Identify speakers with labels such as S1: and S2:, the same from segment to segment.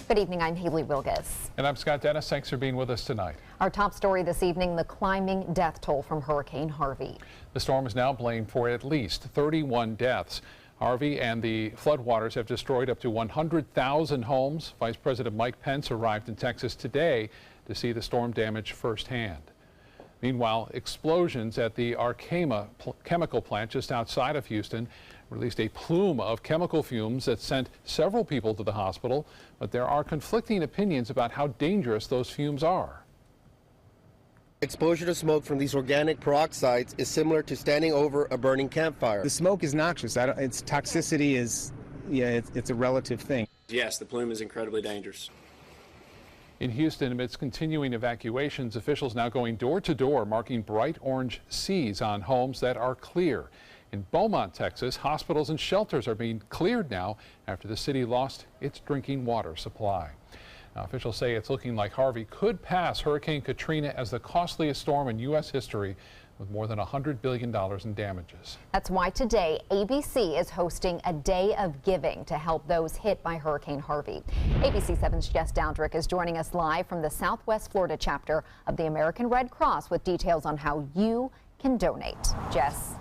S1: Good evening, I'm Haley Wilgus.
S2: And I'm Scott Dennis. Thanks for being with us tonight.
S1: Our top story this evening, the climbing death toll from Hurricane Harvey.
S2: The storm is now blamed for at least 31 deaths. Harvey and the floodwaters have destroyed up to 100,000 homes. Vice President Mike Pence arrived in Texas today to see the storm damage firsthand. Meanwhile, explosions at the Arkema chemical plant just outside of Houston released a plume of chemical fumes that sent several people to the hospital, but there are conflicting opinions about how dangerous those fumes are.
S3: Exposure to smoke from these organic peroxides is similar to standing over a burning campfire.
S4: The smoke is noxious. Its toxicity is, it's a relative thing.
S5: Yes, the plume is incredibly dangerous.
S2: In Houston, amidst continuing evacuations, officials now going door to door, marking bright orange C's on homes that are clear. In Beaumont, Texas, hospitals and shelters are being cleared now after the city lost its drinking water supply. Now, officials say it's looking like Harvey could pass Hurricane Katrina as the costliest storm in U.S. history, with more than $100 billion in damages.
S1: That's why today ABC is hosting a day of giving to help those hit by Hurricane Harvey. ABC 7's Jess Dowdrick is joining us live from the Southwest Florida chapter of the American Red Cross with details on how you can donate. Jess.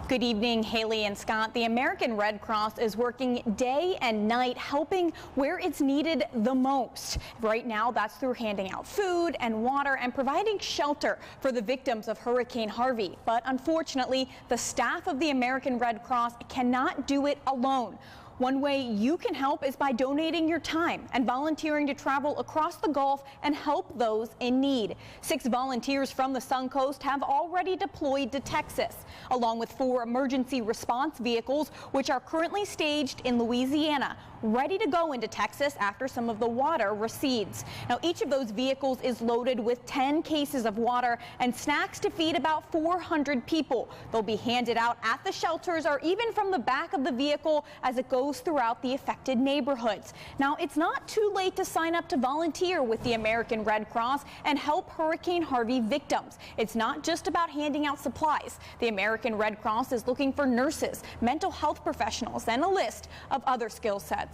S6: Good evening, Haley and Scott. The American Red Cross is working day and night, helping where it's needed the most. Right now, that's through handing out food and water and providing shelter for the victims of Hurricane Harvey. But unfortunately, the staff of the American Red Cross cannot do it alone. One way you can help is by donating your time and volunteering to travel across the Gulf and help those in need. 6 volunteers from the Suncoast have already deployed to Texas, along with 4 emergency response vehicles, which are currently staged in Louisiana, ready to go into Texas after some of the water recedes. Now, each of those vehicles is loaded with 10 cases of water and snacks to feed about 400 people. They'll be handed out at the shelters or even from the back of the vehicle as it goes throughout the affected neighborhoods. Now, it's not too late to sign up to volunteer with the American Red Cross and help Hurricane Harvey victims. It's not just about handing out supplies. The American Red Cross is looking for nurses, mental health professionals, and a list of other skill sets.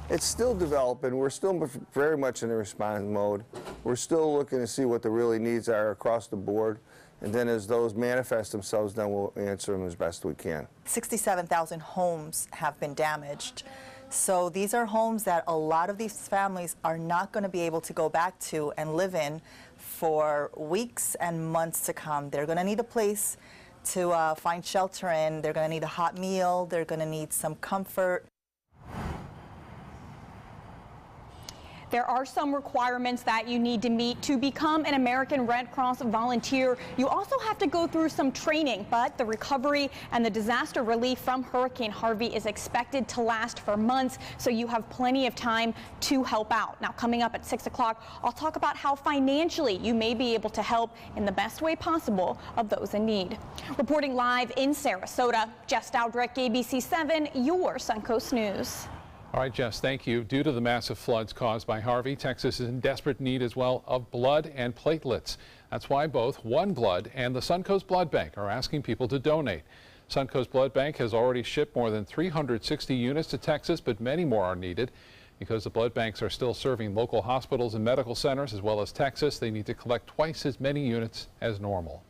S7: It's still developing. We're still very much in the response mode. We're still looking to see what the really needs are across the board. And then as those manifest themselves, then we'll answer them as best we can.
S8: 67,000 homes have been damaged. So these are homes that a lot of these families are not going to be able to go back to and live in for weeks and months to come. They're going to need a place to find shelter in. They're going to need a hot meal. They're going to need some comfort.
S6: There are some requirements that you need to meet to become an American Red Cross volunteer. You also have to go through some training, but the recovery and the disaster relief from Hurricane Harvey is expected to last for months, so you have plenty of time to help out. Now, coming up at 6 o'clock, I'll talk about how financially you may be able to help in the best way possible of those in need. Reporting live in Sarasota, Jess Dowdrick, ABC 7, your Suncoast News.
S2: All right, Jess, thank you. Due to the massive floods caused by Harvey, Texas is in desperate need as well of blood and platelets. That's why both One Blood and the Suncoast Blood Bank are asking people to donate. Suncoast Blood Bank has already shipped more than 360 units to Texas, but many more are needed. Because the blood banks are still serving local hospitals and medical centers as well as Texas, they need to collect twice as many units as normal.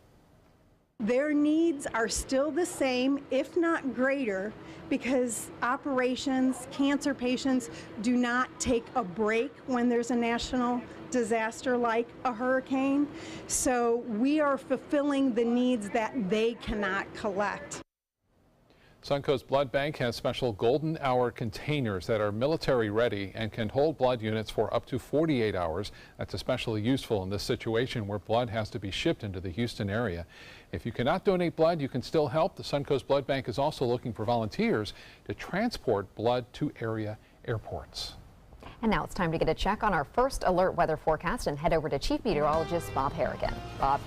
S9: Their needs are still the same, if not greater, because operations, cancer patients do not take a break when there's a national disaster like a hurricane. So we are fulfilling the needs that they cannot collect.
S2: Suncoast Blood Bank has special golden hour containers that are military ready and can hold blood units for up to 48 hours. That's especially useful in this situation where blood has to be shipped into the Houston area. If you cannot donate blood, you can still help. The Suncoast Blood Bank is also looking for volunteers to transport blood to area airports.
S1: And now it's time to get a check on our first alert weather forecast and head over to Chief Meteorologist Bob Harrigan. Bob.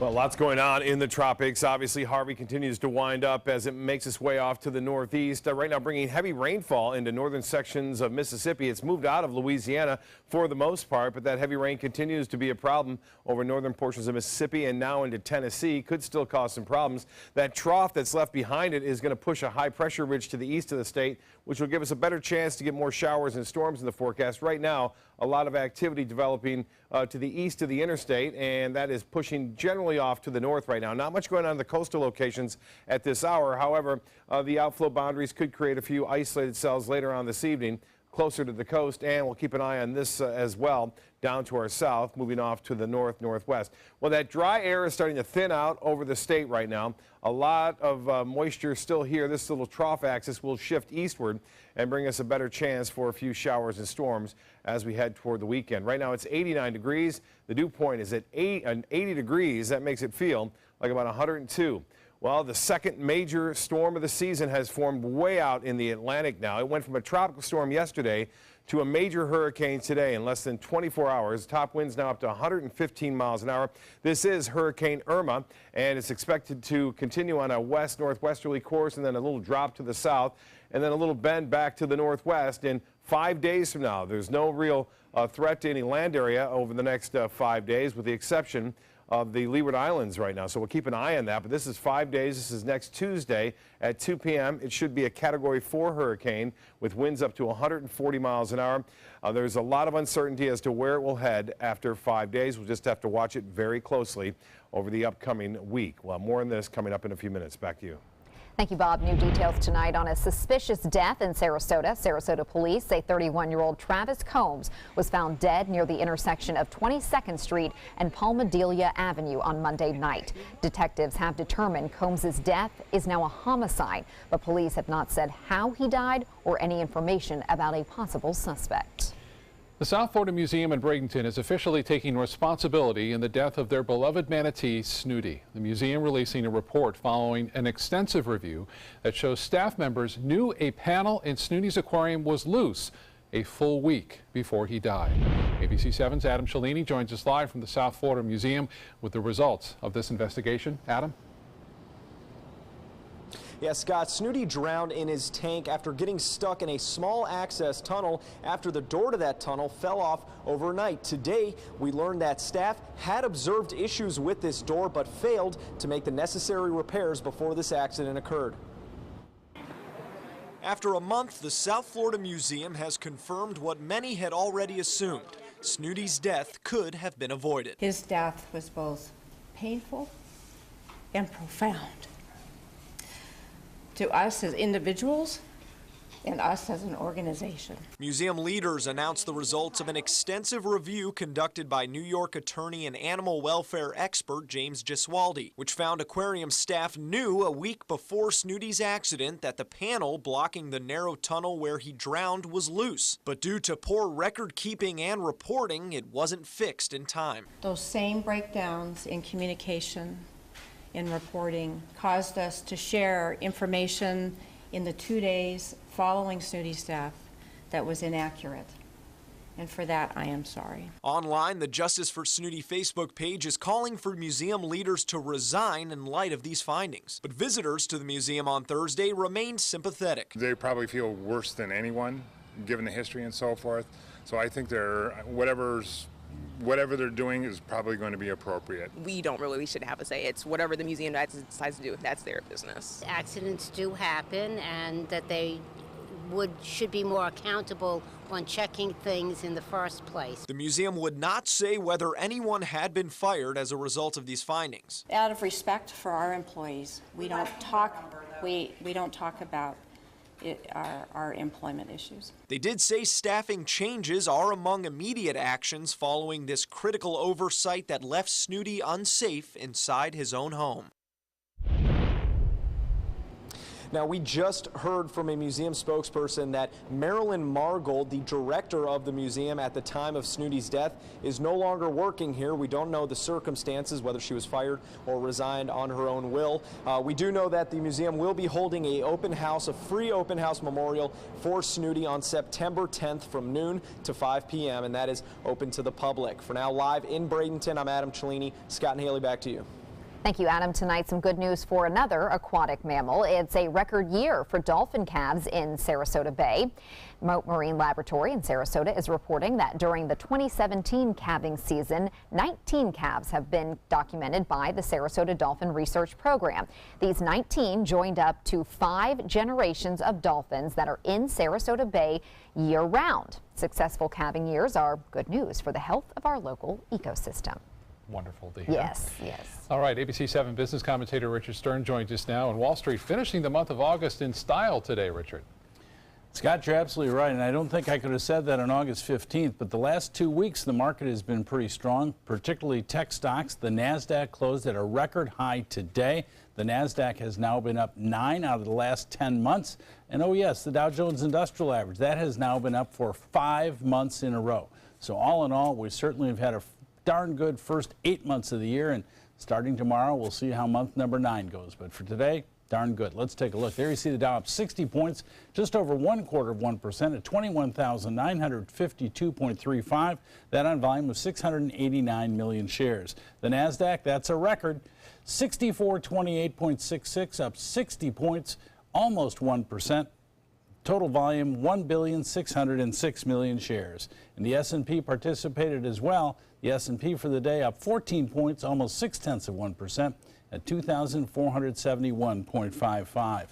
S10: Well, lots going on in the tropics. Obviously, Harvey continues to wind up as it makes its way off to the northeast. Right now, bringing heavy rainfall into northern sections of Mississippi. It's moved out of Louisiana for the most part, but that heavy rain continues to be a problem over northern portions of Mississippi and now into Tennessee. Could still cause some problems. That trough that's left behind it is going to push a high pressure ridge to the east of the state, which will give us a better chance to get more showers and storms in the forecast. Right now, a lot of activity developing to the east of the interstate, and that is pushing generally off to the north right now. Not much going on in the coastal locations at this hour. However, the outflow boundaries could create a few isolated cells later on this evening closer to the coast, and we'll keep an eye on this as well down to our south, moving off to the northwest. Well, that dry air is starting to thin out over the state right now. A lot of moisture still here. This little trough axis will shift eastward and bring us a better chance for a few showers and storms as we head toward the weekend. Right now it's 89 degrees. The dew point is at 80 degrees. That makes it feel like about 102. Well, the second major storm of the season has formed way out in the Atlantic now. It went from a tropical storm yesterday to a major hurricane today in less than 24 hours. Top winds now up to 115 miles an hour. This is Hurricane Irma, and it's expected to continue on a west-northwesterly course and then a little drop to the south and then a little bend back to the northwest in 5 days from now. There's no real threat to any land area over the next 5 days, with the exception of the Leeward Islands right now. So we'll keep an eye on that. But this is 5 days. This is next Tuesday at 2 p.m. It should be a Category 4 hurricane with winds up to 140 miles an hour. There's a lot of uncertainty as to where it will head after 5 days. We'll just have to watch it very closely over the upcoming week. We'll have more on this coming up in a few minutes. Back to you.
S1: Thank you, Bob. New details tonight on a suspicious death in Sarasota. Sarasota police say 31-year-old Travis Combs was found dead near the intersection of 22nd Street and Palmadelia Avenue on Monday night. Detectives have determined Combs' death is now a homicide, but police have not said how he died or any information about a possible suspect.
S2: The South Florida Museum in Bradenton is officially taking responsibility in the death of their beloved manatee, Snooty. The museum releasing a report following an extensive review that shows staff members knew a panel in Snooty's aquarium was loose a full week before he died. ABC 7's Adam Cellini joins us live from the South Florida Museum with the results of this investigation. Adam?
S11: Yeah, Scott, Snooty drowned in his tank after getting stuck in a small access tunnel after the door to that tunnel fell off overnight. Today, we learned that staff had observed issues with this door but failed to make the necessary repairs before this accident occurred. After a month, the South Florida Museum has confirmed what many had already assumed. Snooty's death could have been avoided.
S12: His death was both painful and profound. To us as individuals and us as an organization.
S11: Museum leaders announced the results of an extensive review conducted by New York attorney and animal welfare expert James Gesualdi, which found aquarium staff knew a week before Snooty's accident that the panel blocking the narrow tunnel where he drowned was loose. But due to poor record keeping and reporting, it wasn't fixed in time.
S12: Those same breakdowns in communication in reporting caused us to share information in the 2 days following Snooty's death that was inaccurate. And for that, I am sorry.
S11: Online, the Justice for Snooty Facebook page is calling for museum leaders to resign in light of these findings. But visitors to the museum on Thursday remained sympathetic.
S13: They probably feel worse than anyone, given the history and so forth. So I think whatever they're doing is probably going to be appropriate.
S14: We shouldn't have a say. It's whatever the museum decides to do. That's their business.
S15: Accidents do happen, and that they should be more accountable on checking things in the first place.
S11: The museum would not say whether anyone had been fired as a result of these findings.
S12: Out of respect for our employees, we don't talk about our employment issues.
S11: They did say staffing changes are among immediate actions following this critical oversight that left Snooty unsafe inside his own home. Now, we just heard from a museum spokesperson that Marilyn Margold, the director of the museum at the time of Snooty's death, is no longer working here. We don't know the circumstances, whether she was fired or resigned on her own will. We do know that the museum will be holding a free open house memorial for Snooty on September 10th from noon to 5 p.m., and that is open to the public. For now, live in Bradenton, I'm Adam Cellini. Scott and Haley, back to you.
S1: Thank you, Adam. Tonight, some good news for another aquatic mammal. It's a record year for dolphin calves in Sarasota Bay. Mote Marine Laboratory in Sarasota is reporting that during the 2017 calving season, 19 calves have been documented by the Sarasota Dolphin Research Program. These 19 joined up to 5 generations of dolphins that are in Sarasota Bay year-round. Successful calving years are good news for the health of our local ecosystem.
S2: Wonderful to hear.
S1: Yes, yes.
S2: All right, ABC 7 business commentator Richard Stern joins us now, and Wall Street finishing the month of August in style today, Richard.
S16: Scott, you're absolutely right, and I don't think I could have said that on August 15th, but the last 2 weeks the market has been pretty strong, particularly tech stocks. The NASDAQ closed at a record high today. The NASDAQ has now been up 9 out of the last 10 months. And oh yes, the Dow Jones Industrial Average, that has now been up for 5 months in a row. So all in all, we certainly have had a darn good first 8 months of the year, and starting tomorrow we'll see how month number 9 goes, but for today, darn good. Let's take a look. There you see the Dow up 60 points, just over 1/4% at 21,952.35. That on volume of 689 million shares. The NASDAQ, that's a record, 6428.66, up 60 points, almost 1%. Total volume 1,606 million shares. And the S&P participated as well. The S&P for the day up 14 points, almost 0.6% at 2,471.55.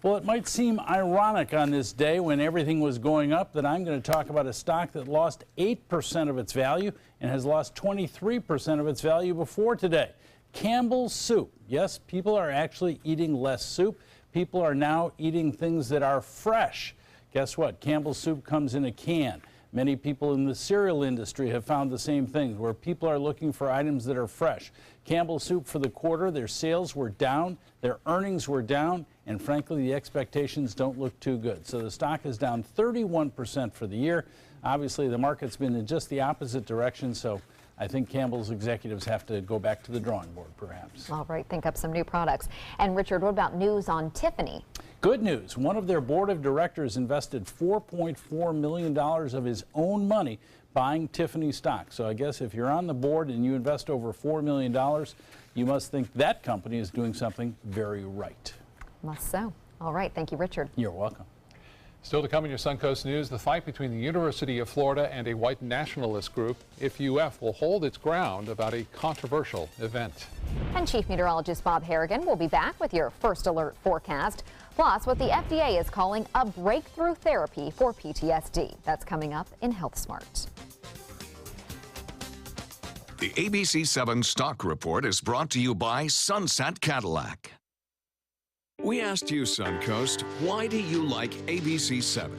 S16: Well, it might seem ironic on this day when everything was going up that I'm going to talk about a stock that lost 8% of its value and has lost 23% of its value before today. Campbell's Soup. Yes, people are actually eating less soup. People are now eating things that are fresh. Guess what? Campbell's Soup comes in a can. Many people in the cereal industry have found the same thing, where people are looking for items that are fresh. Campbell's Soup for the quarter, their sales were down, their earnings were down, and frankly, the expectations don't look too good. So the stock is down 31% for the year. Obviously, the market's been in just the opposite direction, so I think Campbell's executives have to go back to the drawing board, perhaps.
S1: All right, think up some new products. And Richard, what about news on Tiffany?
S16: Good news. One of their board of directors invested $4.4 million of his own money buying Tiffany stock. So I guess if you're on the board and you invest over $4 million, you must think that company is doing something very right.
S1: Must so. All right, thank you, Richard.
S16: You're welcome.
S2: Still to come in your Suncoast News, the fight between the University of Florida and a white nationalist group. If UF will hold its ground about a controversial event.
S1: And Chief Meteorologist Bob Harrigan will be back with your first alert forecast. Plus, what the FDA is calling a breakthrough therapy for PTSD. That's coming up in Health Smart.
S17: The ABC 7 Stock Report is brought to you by Sunset Cadillac. We asked you, Suncoast, why do you like ABC 7?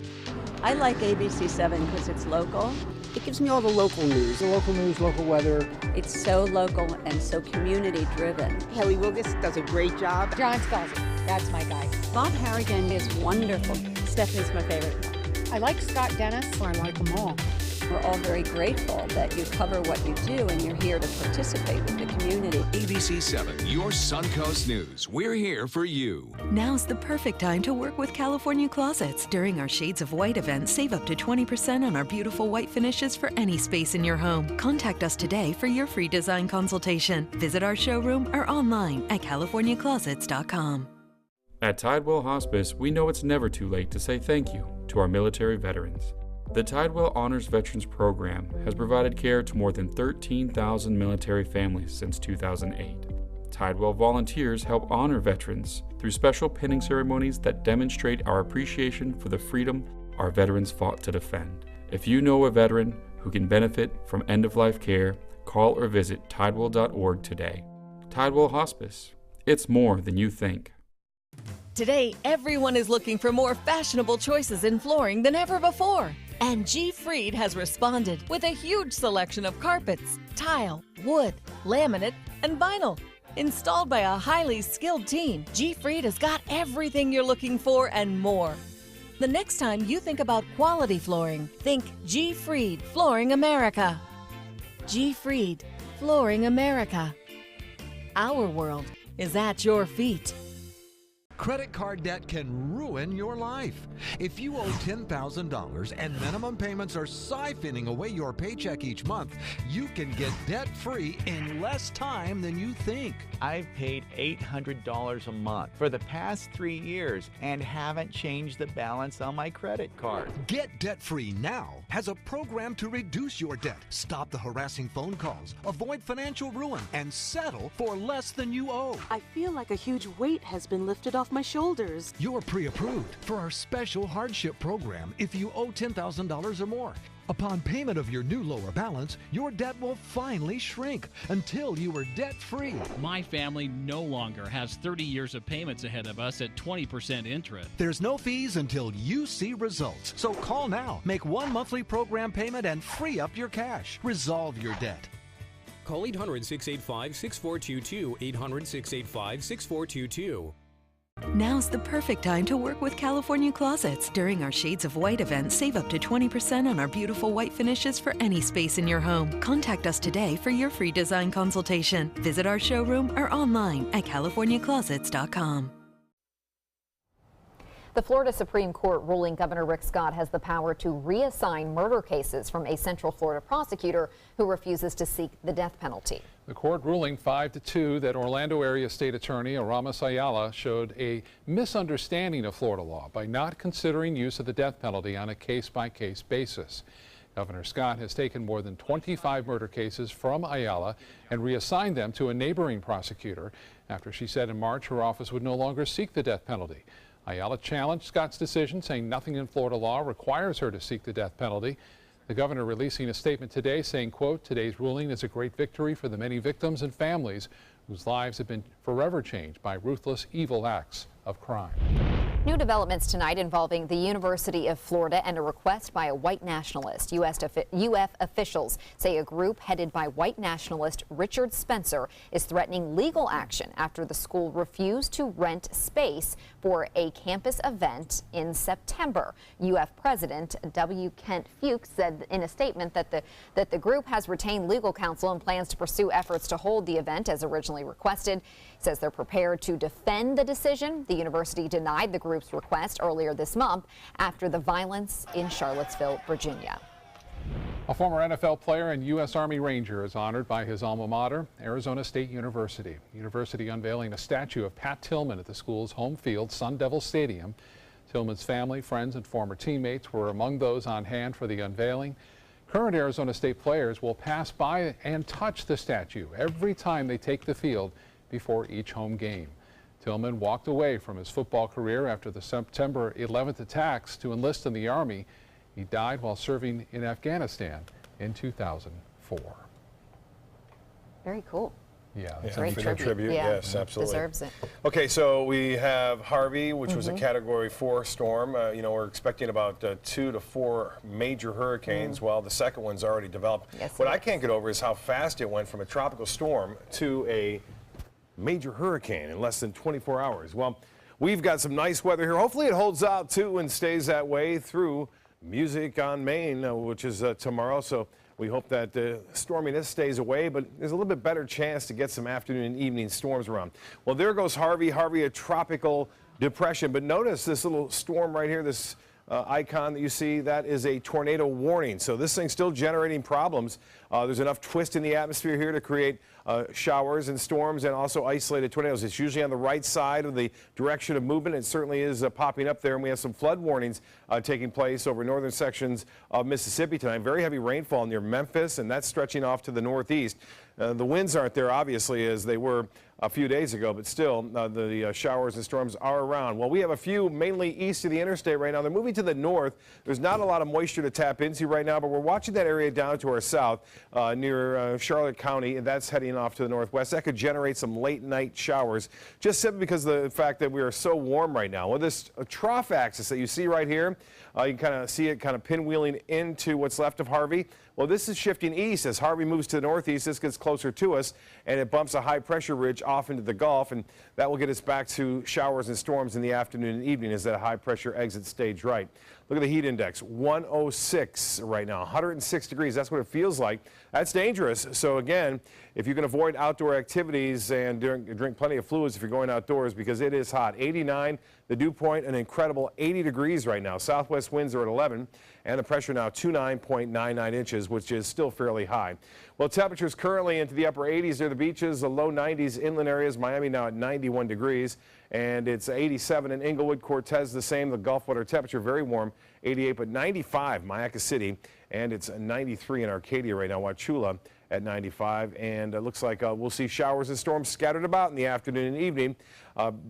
S18: I like ABC 7 because it's local.
S19: It gives me all the local news. The local news, local weather.
S18: It's so local and so community driven.
S19: Kelly Wilgus does a great job.
S20: John Scalzi, that's my guy.
S18: Bob Harrigan is wonderful. Stephanie's my favorite.
S20: I like Scott Dennis. I like them all.
S18: We're all very grateful that you cover what you do and you're here to participate with the community.
S17: ABC 7, your Suncoast News. We're here for you.
S21: Now's the perfect time to work with California Closets. During our Shades of White event, save up to 20% on our beautiful white finishes for any space in your home. Contact us today for your free design consultation. Visit our showroom or online at californiaclosets.com.
S22: At Tidewell Hospice, we know it's never too late to say thank you to our military veterans. The Tidewell Honors Veterans Program has provided care to more than 13,000 military families since 2008. Tidewell volunteers help honor veterans through special pinning ceremonies that demonstrate our appreciation for the freedom our veterans fought to defend. If you know a veteran who can benefit from end-of-life care, call or visit tidewell.org today. Tidewell Hospice. It's more than you think.
S23: Today, everyone is looking for more fashionable choices in flooring than ever before. And G. Fried has responded with a huge selection of carpets, tile, wood, laminate, and vinyl. Installed by a highly skilled team, G. Fried has got everything you're looking for and more. The next time you think about quality flooring, think G. Fried Flooring America. G. Fried Flooring America. Our world is at your feet.
S3: Credit card debt can ruin your life. If you owe $10,000 and minimum payments are siphoning away your paycheck each month, you can get debt-free in less time than you think.
S4: I've paid $800 a month for the past 3 years and haven't changed the balance on my credit card.
S3: Get debt-free now has a program to reduce your debt, stop the harassing phone calls, avoid financial ruin, and settle for less than you owe.
S5: I feel like a huge weight has been lifted off my shoulders.
S3: You're pre-approved for our special hardship program if you owe $10,000 or more. Upon payment of your new lower balance, your debt will finally shrink until you are debt-free.
S24: My family no longer has 30 years of payments ahead of us at 20% interest.
S3: There's no fees until you see results. So call now, make one monthly program payment, and free up your cash. Resolve your debt.
S25: Call 800-685-6422, 800-685-6422.
S21: Now's the perfect time to work with California Closets. During our Shades of White event, save up to 20% on our beautiful white finishes for any space in your home. Contact us today for your free design consultation. Visit our showroom or online at californiaclosets.com.
S1: The Florida Supreme Court ruling Governor Rick Scott has the power to reassign murder cases from a Central Florida prosecutor who refuses to seek the death penalty.
S2: The court ruling 5-2 that Orlando area state attorney Aramis Ayala showed a misunderstanding of Florida law by not considering use of the death penalty on a case-by-case basis. Governor Scott has taken more than 25 murder cases from Ayala and reassigned them to a neighboring prosecutor after she said in March her office would no longer seek the death penalty. Ayala challenged Scott's decision, saying nothing in Florida law requires her to seek the death penalty. The governor releasing a statement today saying, quote, "Today's ruling is a great victory for the many victims and families whose lives have been forever changed by ruthless, evil acts of crime."
S1: New developments tonight involving the University of Florida and a request by a white nationalist. UF officials say a group headed by white nationalist Richard Spencer is threatening legal action after the school refused to rent space for a campus event in September. UF President W. Kent Fuchs said in a statement that the group has retained legal counsel and plans to pursue efforts to hold the event as originally requested. He says they're prepared to defend the decision. The university denied the group's request earlier this month after the violence in Charlottesville, Virginia.
S2: A former NFL player and U.S. Army Ranger is honored by his alma mater, Arizona State University. University unveiling a statue of Pat Tillman at the school's home field, Sun Devil Stadium. Tillman's family, friends, and former teammates were among those on hand for the unveiling. Current Arizona State players will pass by and touch the statue every time they take the field before each home game. Tillman walked away from his football career after the September 11th attacks to enlist in the Army. He died while serving in Afghanistan in 2004.
S1: Very cool.
S2: Yeah,
S10: that's
S1: great tribute. Yeah,
S10: yes, absolutely.
S1: Deserves it.
S10: Okay, so we have Harvey, which was a Category 4 storm. We're expecting about 2 to 4 major hurricanes. Well, the second one's already developed.
S1: Yes,
S10: what I can't get over is how fast it went from a tropical storm to a major hurricane in less than 24 hours. Well, we've got some nice weather here. Hopefully it holds out too and stays that way through Music on Main, which is tomorrow. So we hope that the storminess stays away, but there's a little bit better chance to get some afternoon and evening storms around. Well, there goes Harvey. Harvey, a tropical depression. But notice this little storm right here, this icon that you see, that is a tornado warning. So this thing's still generating problems. There's enough twist in the atmosphere here to create showers and storms and also isolated tornadoes. It's usually on the right side of the direction of movement. It certainly is popping up there, and we have some flood warnings taking place over northern sections of Mississippi tonight. Very heavy rainfall near Memphis, and that's stretching off to the northeast. The winds aren't there, obviously, as they were a few days ago, but still the showers and storms are around. Well, we have a few mainly east of the interstate right now. They're moving to the north. There's not a lot of moisture to tap into right now, but we're watching that area down to our south near Charlotte County, and that's heading off to the northwest. That could generate some late night showers, just simply because of the fact that we are so warm right now. Well, this trough axis that you see right here, you can kind of see it kind of pinwheeling into what's left of Harvey. Well, this is shifting east as Harvey moves to the northeast. This gets closer to us, and it bumps a high pressure ridge off into the Gulf, and that will get us back to showers and storms in the afternoon and evening as that high pressure exits stage right. Look at the heat index, 106 right now, 106 degrees. That's what it feels like. That's dangerous. So again, if you can avoid outdoor activities and drink plenty of fluids if you're going outdoors, because it is hot. 89, the dew point, an incredible 80 degrees right now. Southwest winds are at 11, and the pressure now 29.99 inches, which is still fairly high. Well, temperatures currently into the upper 80s near the beaches, the low 90s inland areas. Miami now at 91 degrees, and it's 87 in Inglewood. Cortez the same. The Gulf water temperature very warm, 88, but 95 Mayaca City, and it's 93 in Arcadia right now. Wauchula at 95, and it looks like we'll see showers and storms scattered about in the afternoon and evening.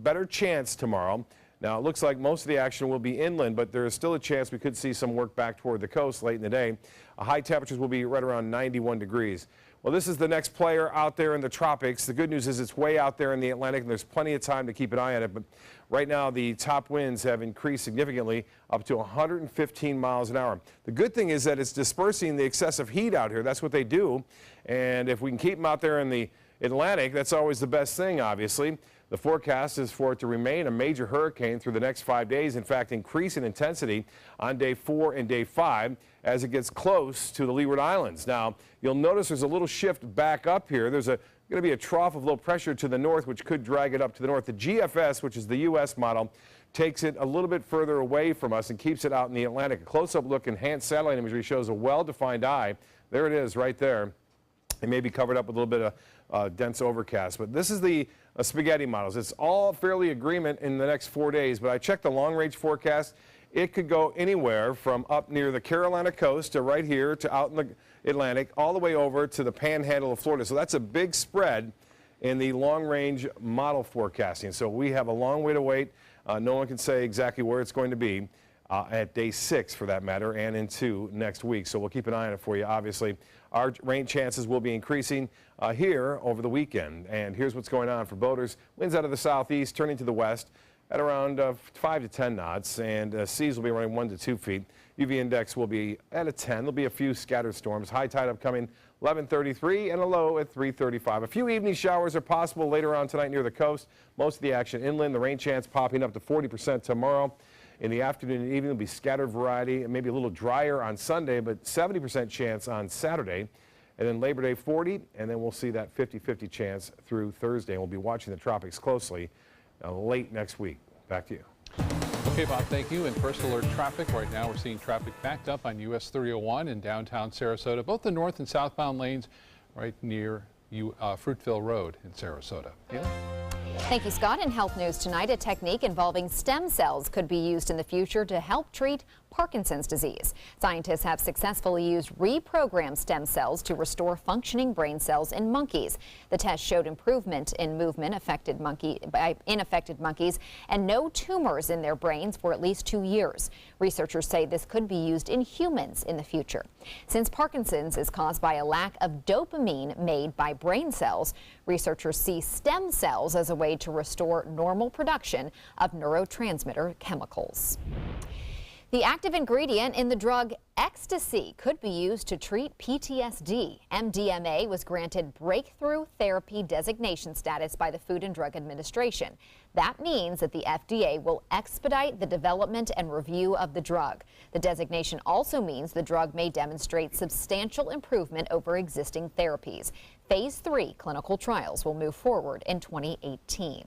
S10: Better chance tomorrow. Now, it looks like most of the action will be inland, but there is still a chance we could see some work back toward the coast late in the day. High temperatures will be right around 91 degrees. Well, this is the next player out there in the tropics. The good news is it's way out there in the Atlantic, and there's plenty of time to keep an eye on it. But right now, the top winds have increased significantly up to 115 miles an hour. The good thing is that it's dispersing the excessive heat out here. That's what they do. And if we can keep them out there in the Atlantic, that's always the best thing, obviously. The forecast is for it to remain a major hurricane through the next 5 days. In fact, increase in intensity on day 4 and day 5 as it gets close to the Leeward Islands. Now, you'll notice there's a little shift back up here. There's going to be a trough of low pressure to the north, which could drag it up to the north. The GFS, which is the U.S. model, takes it a little bit further away from us and keeps it out in the Atlantic. A close-up look, enhanced satellite imagery shows a well-defined eye. There it is right there. It may be covered up with a little bit of dense overcast, but this is the spaghetti models. It's all fairly agreement in the next 4 days, but I checked the long-range forecast. It could go anywhere from up near the Carolina coast to right here to out in the Atlantic, all the way over to the panhandle of Florida. So that's a big spread in the long-range model forecasting. So we have a long way to wait. No one can say exactly where it's going to be at day 6, for that matter, and into next week. So we'll keep an eye on it for you, obviously. Our rain chances will be increasing here over the weekend. And here's what's going on for boaters. Winds out of the southeast turning to the west at around 5 to 10 knots, and seas will be running 1 to 2 feet. UV index will be at a 10. There'll be a few scattered storms. High tide upcoming 11:33 and a low at 3:35. A few evening showers are possible later on tonight near the coast. Most of the action inland. The rain chance popping up to 40% tomorrow. In the afternoon and evening, there'll be scattered variety, maybe a little drier on Sunday, but 70% chance on Saturday. And then Labor Day 40, and then we'll see that 50-50 chance through Thursday. And we'll be watching the tropics closely late next week. Back to you.
S2: Okay, Bob, thank you. In first alert traffic right now, we're seeing traffic backed up on US 301 in downtown Sarasota, both the north and southbound lanes right near Fruitville Road in Sarasota. Yeah.
S1: Thank you, Scott. In health news tonight, a technique involving stem cells could be used in the future to help treat Parkinson's disease. Scientists have successfully used reprogrammed stem cells to restore functioning brain cells in monkeys. The test showed improvement in movement in affected monkeys and no tumors in their brains for at least 2 years. Researchers say this could be used in humans in the future. Since Parkinson's is caused by a lack of dopamine made by brain cells, researchers see stem cells as a way to restore normal production of neurotransmitter chemicals. The active ingredient in the drug ecstasy could be used to treat PTSD. MDMA was granted breakthrough therapy designation status by the Food and Drug Administration. That means that the FDA will expedite the development and review of the drug. The designation also means the drug may demonstrate substantial improvement over existing therapies. Phase 3 clinical trials will move forward in 2018.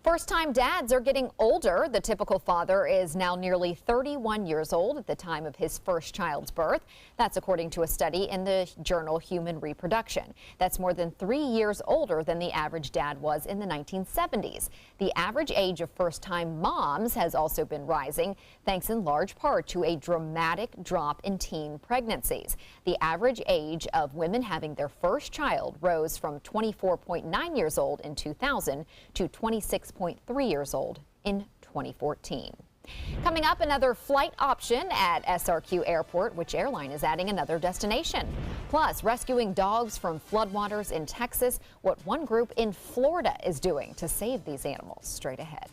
S1: First-time dads are getting older. The typical father is now nearly 31 years old at the time of his first child's birth. That's according to a study in the journal Human Reproduction. That's more than 3 years older than the average dad was in the 1970s. The average age of first-time moms has also been rising, thanks in large part to a dramatic drop in teen pregnancies. The average age of women having their first child rose from 24.9 years old in 2000 to 26.3 years old in 2014. Coming up, another flight option at SRQ Airport. Which airline is adding another destination? Plus, rescuing dogs from floodwaters in Texas. What one group in Florida is doing to save these animals. Straight ahead.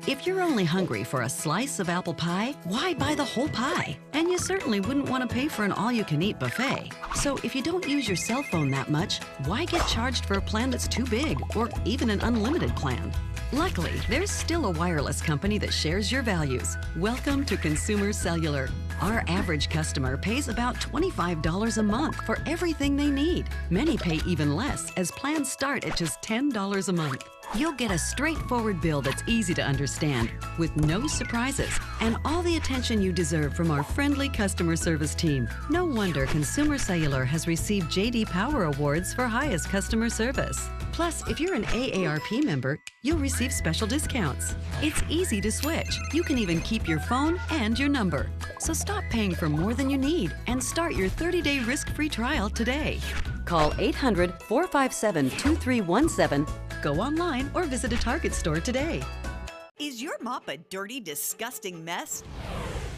S6: If you're only hungry for a slice of apple pie, why buy the whole pie? And you certainly wouldn't want to pay for an all-you-can-eat buffet. So if you don't use your cell phone that much, why get charged for a plan that's too big or even an unlimited plan? Luckily, there's still a wireless company that shares your values. Welcome to Consumer Cellular. Our average customer pays about $25 a month for everything they need. Many pay even less, as plans start at just $10 a month. You'll get a straightforward bill that's easy to understand, with no surprises, and all the attention you deserve from our friendly customer service team. No wonder Consumer Cellular has received J.D. Power Awards for highest customer service. Plus, if you're an AARP member, you'll receive special discounts. It's easy to switch. You can even keep your phone and your number. So stop paying for more than you need and start your 30-day risk-free trial today. Call 800-457-2317, go online, or visit a Target store today.
S7: Is your mop a dirty, disgusting mess?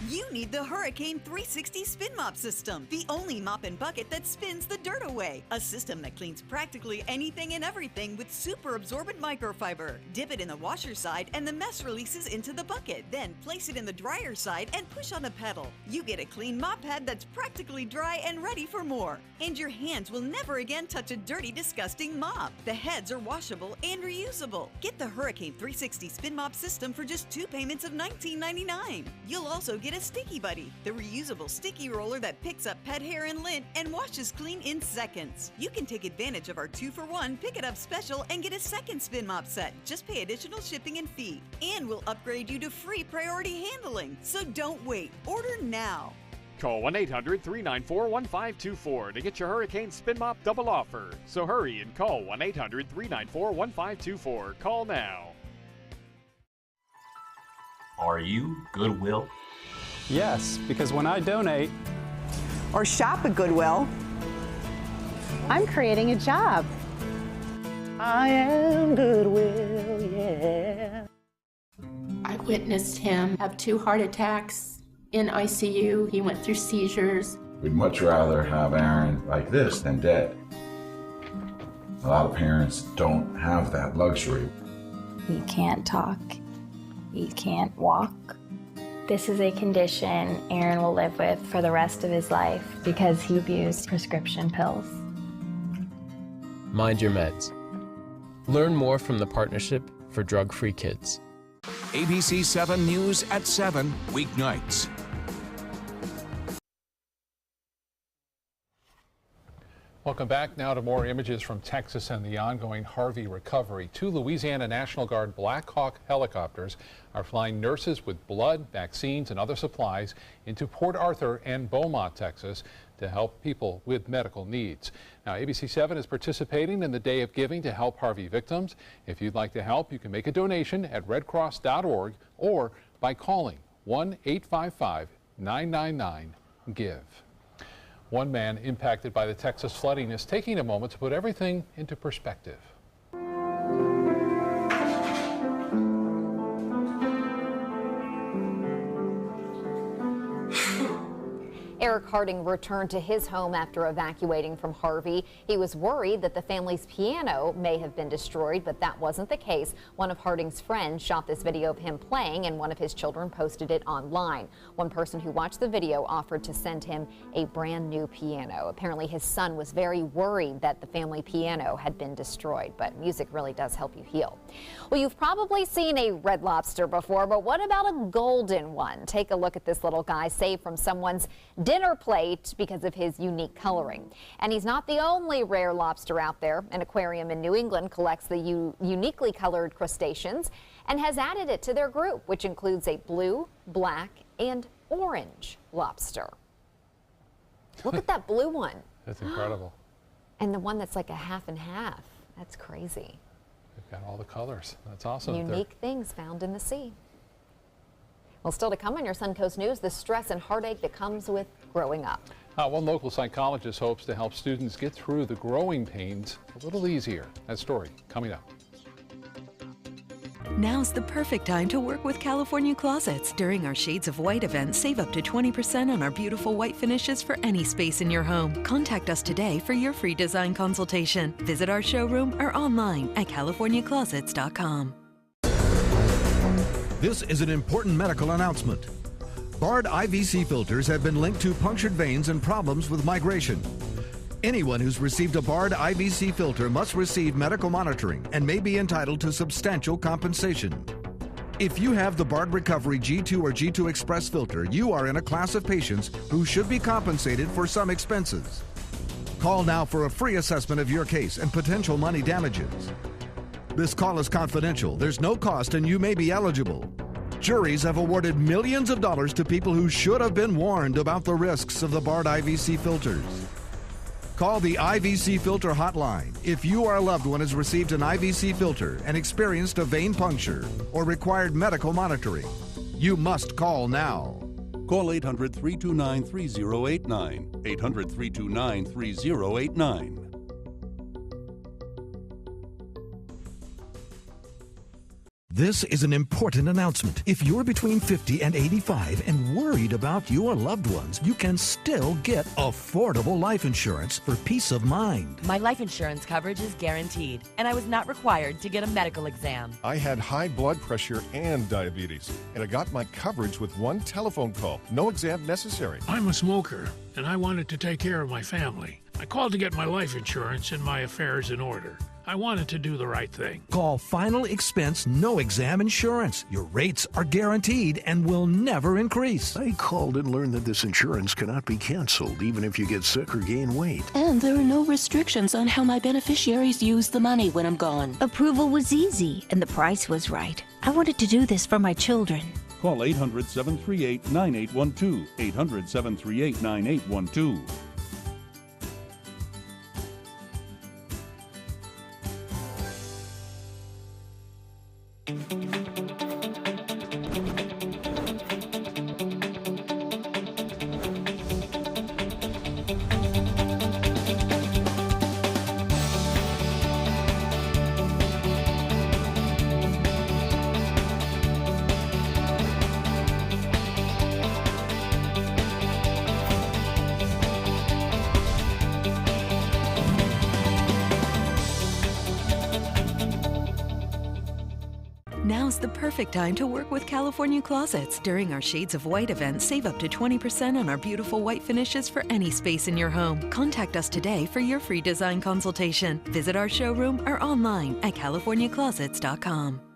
S7: You need the Hurricane 360 Spin Mop System, the only mop and bucket that spins the dirt away. A system that cleans practically anything and everything with super absorbent microfiber. Dip it in the washer side and the mess releases into the bucket. Then place it in the dryer side and push on the pedal. You get a clean mop pad that's practically dry and ready for more. And your hands will never again touch a dirty, disgusting mop. The heads are washable and reusable. Get the Hurricane 360 Spin Mop System for just 2 payments of $19.99. You'll also get a Sticky Buddy, the reusable sticky roller that picks up pet hair and lint and washes clean in seconds. You can take advantage of our 2-for-1 Pick It Up special and get a second spin mop set. Just pay additional shipping and fee. And we'll upgrade you to free priority handling. So don't wait. Order now.
S8: Call 1-800-394-1524 to get your Hurricane Spin Mop double offer. So hurry and call 1-800-394-1524. Call now.
S9: Are you Goodwill?
S25: Yes, because when I donate
S19: or shop at Goodwill,
S20: I'm creating a job.
S19: I am Goodwill, yeah.
S26: I witnessed him have 2 heart attacks in ICU. He went through seizures.
S27: We'd much rather have Aaron like this than dead. A lot of parents don't have that luxury.
S28: He can't talk. He can't walk. This is a condition Aaron will live with for the rest of his life because he abused prescription pills.
S29: Mind your meds. Learn more from the Partnership for Drug-Free Kids.
S17: ABC 7 News at 7, weeknights.
S2: Welcome back now to more images from Texas and the ongoing Harvey recovery. 2 Louisiana National Guard Black Hawk helicopters are flying nurses with blood, vaccines, and other supplies into Port Arthur and Beaumont, Texas, to help people with medical needs. Now, ABC 7 is participating in the Day of Giving to help Harvey victims. If you'd like to help, you can make a donation at redcross.org or by calling 1-855-999-GIVE. One man impacted by the Texas flooding is taking a moment to put everything into perspective.
S1: Eric Harding returned to his home after evacuating from Harvey. He was worried that the family's piano may have been destroyed, but that wasn't the case. One of Harding's friends shot this video of him playing, and one of his children posted it online. One person who watched the video offered to send him a brand new piano. Apparently his son was very worried that the family piano had been destroyed, but music really does help you heal. Well, you've probably seen a red lobster before, but what about a golden one? Take a look at this little guy saved from someone's dinner plate because of his unique coloring. And he's not the only rare lobster out there. An aquarium in New England collects the uniquely colored crustaceans and has added it to their group, which includes a blue, black, and orange lobster. Look at that blue one.
S2: That's incredible.
S1: And the one that's like a half and half. That's crazy.
S2: They've got all the colors. That's awesome.
S1: Unique things found in the sea. Well, still to come on your Suncoast News, the stress and heartache that comes with growing up.
S2: One local psychologist hopes to help students get through the growing pains a little easier. That story coming up.
S21: Now's the perfect time to work with California Closets. During our Shades of White event, save up to 20% on our beautiful white finishes for any space in your home. Contact us today for your free design consultation. Visit our showroom or online at californiaclosets.com.
S3: This is an important medical announcement. Bard IVC filters have been linked to punctured veins and problems with migration. Anyone who's received a Bard IVC filter must receive medical monitoring and may be entitled to substantial compensation. If you have the Bard Recovery G2 or G2 Express filter, you are in a class of patients who should be compensated for some expenses. Call now for a free assessment of your case and potential money damages. This call is confidential. There's no cost and you may be eligible. Juries have awarded millions of dollars to people who should have been warned about the risks of the Bard IVC filters. Call the IVC Filter Hotline if you or a loved one has received an IVC filter and experienced a vein puncture or required medical monitoring. You must call now.
S11: Call 800-329-3089. 800-329-3089.
S3: This is an important announcement. If you're between 50 and 85 and worried about your loved ones, you can still get affordable life insurance for peace of mind.
S12: My life insurance coverage is guaranteed, and I was not required to get a medical exam.
S13: I had high blood pressure and diabetes, and I got my coverage with one telephone call. No exam necessary.
S14: I'm a smoker, and I wanted to take care of my family. I called to get my life insurance and my affairs in order. I wanted to do the right thing.
S3: Call Final Expense No Exam Insurance. Your rates are guaranteed and will never increase.
S15: I called and learned that this insurance cannot be canceled even if you get sick or gain weight.
S16: And there are no restrictions on how my beneficiaries use the money when I'm gone.
S18: Approval was easy and the price was right. I wanted to do this for my children.
S11: Call 800-738-9812. 800-738-9812.
S21: Now's the perfect time to work with California Closets. During our Shades of White event, save up to 20% on our beautiful white finishes for any space in your home. Contact us today for your free design consultation. Visit our showroom or online at californiaclosets.com.